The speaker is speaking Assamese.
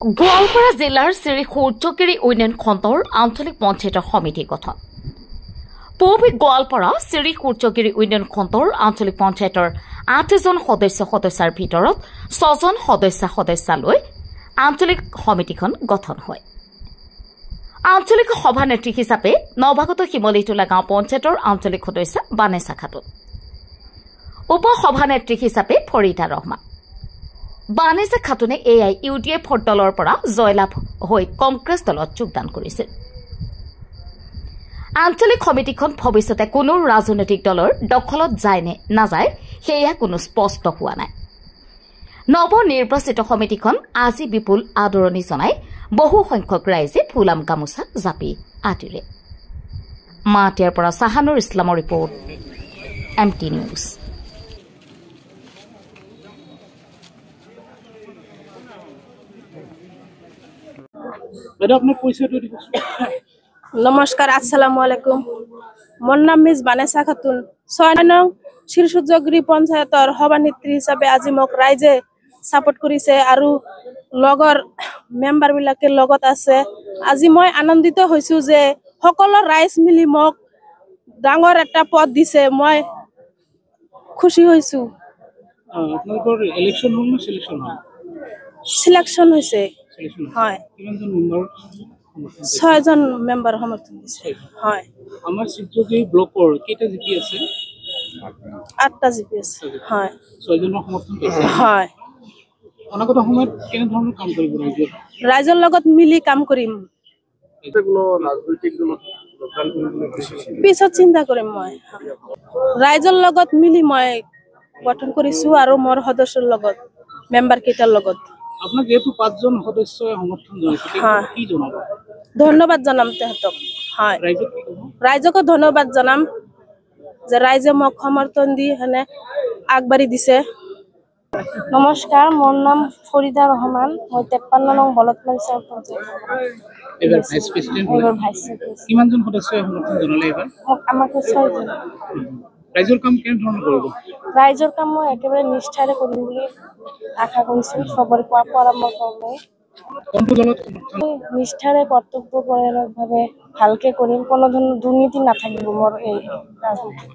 গোৱালপাৰা জিলাৰ শ্ৰী সূৰ্যগিৰি উন্নয়ন খণ্ডৰ আঞ্চলিক পঞ্চায়তৰ সমিতি গঠন। পূব গোৱালপাৰা শ্ৰী সূৰ্যগিৰি উন্নয়ন খণ্ডৰ আঞ্চলিক পঞ্চায়তৰ 8জন সদস্যাৰ ভিতৰত 6জন সদস্যা লৈ আঞ্চলিক সমিতিখন গঠন হয়। আঞ্চলিক সভানেত্ৰী হিচাপে নৱাগত শিমলিটোলা গাঁও পঞ্চায়তৰ আঞ্চলিক সদস্যা বানেছা খাতুন, উপ সভানেত্ৰী হিচাপে ফৰিদা ৰহমান। বানেছা খাতুনে AIUDF দলৰ পৰা জয়লাভ হৈ কংগ্ৰেছ দলত যোগদান কৰিছিল। আঞ্চলিক সমিতিখন ভৱিষ্যতে কোনো ৰাজনৈতিক দলৰ দখলত যায় নে নাযায় সেয়া কোনো স্পষ্ট হোৱা নাই। নৱনিৰ্বাচিত সমিতিখন আজি বিপুল আদৰণি জনাই বহু সংখ্যক ৰাইজে ফুলাম গামোচা জাপি আদৰে। মাটিয়াৰ পৰা চাহানুৰ ইছলামৰ ৰিপৰ্ট, MT নিউজ। নমস্কাৰ, আসসালামু আলাইকুম। মোৰ নাম মিস বানেছা খাতুন। 6 নং শ্ৰী সূৰ্যগিৰি পঞ্চায়তৰ সভানেত্ৰী হিচাপে আজি মোক ৰাইজে সাপোৰ্ট কৰিছে আৰু লগৰ মেম্বাৰ বিলাকে লগত আছে। আজি মই আনন্দিত হৈছো যে সকলো ৰাইজ মিলি মোক ডাঙৰ এটা পদ দিছে। মই খুশি হৈছো। আপোনালোকৰ ইলেকশন হ'ল না সিলেকশন হ'ল? সিলেকশন হৈছে। হয়, কিমানজন মেম্বাৰ? 6জন মেম্বাৰ সমৰ্থন দিছে। হয়, আমাৰ সূৰ্যগিৰি ব্লকৰ কেইটা জিপি আছে? 8টা জিপি আছে। হয়, 6জনৰ সমৰ্থন কৰিছে। হয়, অনাগত সময়ত কেনে ধৰণৰ কাম কৰিব ৰাইজে? ৰাইজৰ লগত মিলি কাম কৰিম। পিছত চিন্তা কৰিম। মই ৰাইজৰ লগত মিলি মই গঠন কৰিছো আৰু মোৰ সদস্যৰ লগত, মেম্বাৰ কেইটাৰ লগত। আপোনাক যেহেতু 5জন সদস্যই সমৰ্থন জনাইছে, কি জনাব? ধন্যবাদ জনাম তেহেঁতক। হয়, ৰাইজক কি ক'ব? ৰাইজকো ধন্যবাদ জনাম যে ৰাইজে মোক সমৰ্থন দি হেনে আগবাঢ়ি দিছে। নমস্কাৰ, মোৰ নাম ফৰিদা ৰহমান। মই 53 নং বলতমান এবাৰ ভাইস প্ৰেসিডেন্ট হলে কিমানজন সদস্যই সমৰ্থন জনালে এবাৰ? আমাকে 6জন। ৰাইজৰ কাম কেনে ধৰণৰ কৰিব? ৰাইজৰ কাম মই একেবাৰে নিষ্ঠাৰে কৰিম বুলি আশা কৰিছো। সবৰে পৰামৰ্শ লৈ কোনটো দলত সমৰ্থন? নিষ্ঠাৰে কৰ্তব্যপৰায়ণভাৱে ভালকে কৰিম। কোনো ধৰণৰ দুৰ্নীতি নাথাকিব মোৰ এই ৰাজনীতি।